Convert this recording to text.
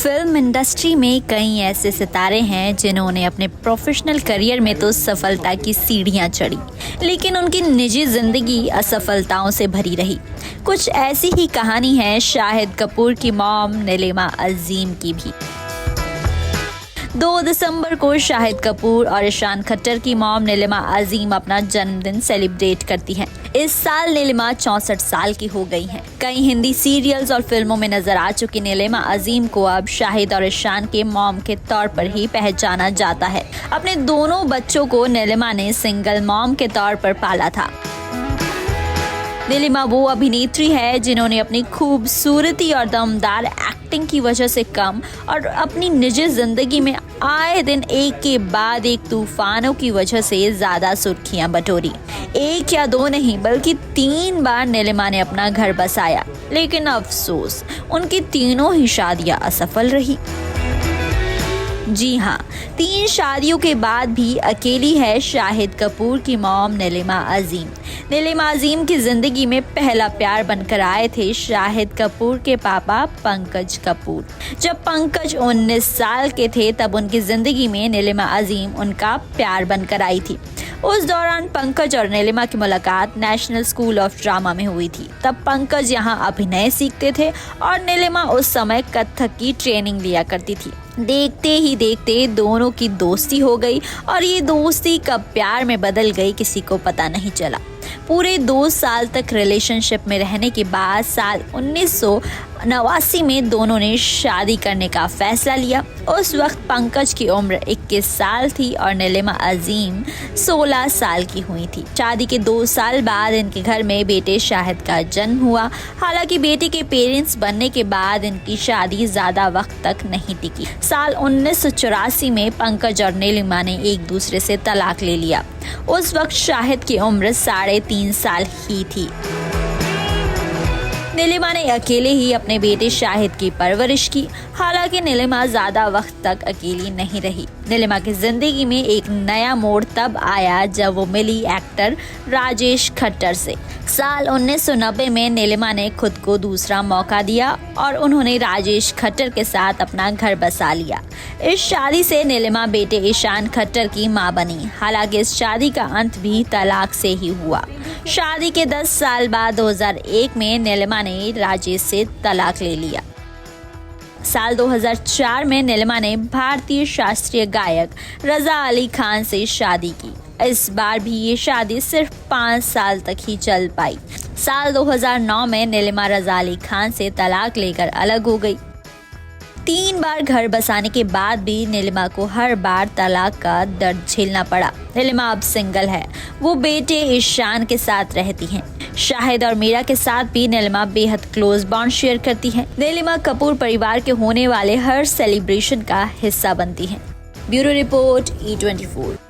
Film industry में कई ऐसे सितारे हैं जिन्होंने अपने प्रोफेशनल करियर में तो सफलता की सीढ़ियां चढ़ी, लेकिन उनकी निजी जिंदगी असफलताओं से भरी रही। कुछ ऐसी ही कहानी है शाहिद कपूर की मॉम नीलिमा अजीम की भी। 2 दिसंबर को शाहिद कपूर और ईशान खट्टर की मॉम नीलिमा अजीम अपना जन्मदिन सेलिब्रेट करती हैं। इस साल नीलिमा 64 साल की हो गई हैं। कई हिंदी सीरियल्स और फिल्मों में नजर आ चुकी नीलिमा अजीम को अब शाहिद और ईशान के मॉम के तौर पर ही पहचाना जाता है। अपने दोनों बच्चों को नीलिमा ने सिंगल मॉम के तौर पर पाला था। नीलिमा वो अभिनेत्री है जिन्होंने अपनी खूबसूरती और दमदार एक्टिंग की वजह से कम और अपनी निजी जिंदगी में आए दिन एक के बाद एक तूफानों की वजह से ज्यादा सुर्खियां बटोरी। 1 या 2 नहीं बल्कि 3 बार नीलिमा ने अपना घर बसाया, लेकिन अफसोस उनकी तीनों ही शादियां असफल रही। जी हाँ, 3 शादियों के बाद भी अकेली है शाहिद कपूर की मॉम नीलिमा अजीम। नीलिमा अजीम की जिंदगी में पहला प्यार बनकर आए थे शाहिद कपूर के पापा पंकज कपूर। जब पंकज 19 साल के थे तब उनकी जिंदगी में नीलिमा अजीम उनका प्यार बनकर आई थी। उस दौरान पंकज और नीलिमा की मुलाकात नेशनल स्कूल ऑफ ड्रामा में हुई थी। तब पंकज यहाँ अभिनय सीखते थे और नीलिमा उस समय कथक की ट्रेनिंग लिया करती थी। देखते ही देखते दोनों की दोस्ती हो गई और ये दोस्ती कब प्यार में बदल गई किसी को पता नहीं चला। पूरे 2 साल तक रिलेशनशिप में रहने के बाद साल 1989 में दोनों ने शादी करने का फैसला लिया। उस वक्त पंकज की उम्र 21 साल थी और नीलिमा अजीम 16 साल की हुई थी। शादी के 2 साल बाद इनके घर में बेटे शाहिद का जन्म हुआ। हालांकि बेटे के पेरेंट्स बनने के बाद इनकी शादी ज्यादा वक्त तक नहीं टिकी। साल 1984 में पंकज और नीलिमा ने एक दूसरे से तलाक ले लिया। उस वक्त शाहिद की उम्र 3.5 साल ही थी। नीलिमा ने अकेले ही अपने बेटे शाहिद की परवरिश की। हालांकि नीलिमा ज्यादा वक्त तक अकेली नहीं रही। नीलिमा की जिंदगी में एक नया मोड़ तब आया जब वो मिली एक्टर राजेश खट्टर से। साल 1990 में नीलिमा ने खुद को दूसरा मौका दिया और उन्होंने राजेश खट्टर के साथ अपना घर बसा लिया। इस शादी से नीलिमा बेटे ईशान खट्टर की मां बनी। हालांकि इस शादी का अंत भी तलाक से ही हुआ। शादी के 10 साल बाद 2001 में नीलिमा ने राजेश से तलाक ले लिया। साल 2004 में नीलिमा ने भारतीय शास्त्रीय गायक रजा अली खान से शादी की। इस बार भी ये शादी सिर्फ 5 साल तक ही चल पाई। साल 2009 में नीलिमा रजा अली खान से तलाक लेकर अलग हो गई। 3 बार घर बसाने के बाद भी नीलिमा को हर बार तलाक का दर्द झेलना पड़ा। नीलिमा अब सिंगल है। वो बेटे ईशान के साथ रहती हैं। शाहिद और मीरा के साथ भी नीलिमा बेहद क्लोज बॉन्ड शेयर करती हैं। नीलिमा कपूर परिवार के होने वाले हर सेलिब्रेशन का हिस्सा बनती हैं। Bureau report E24।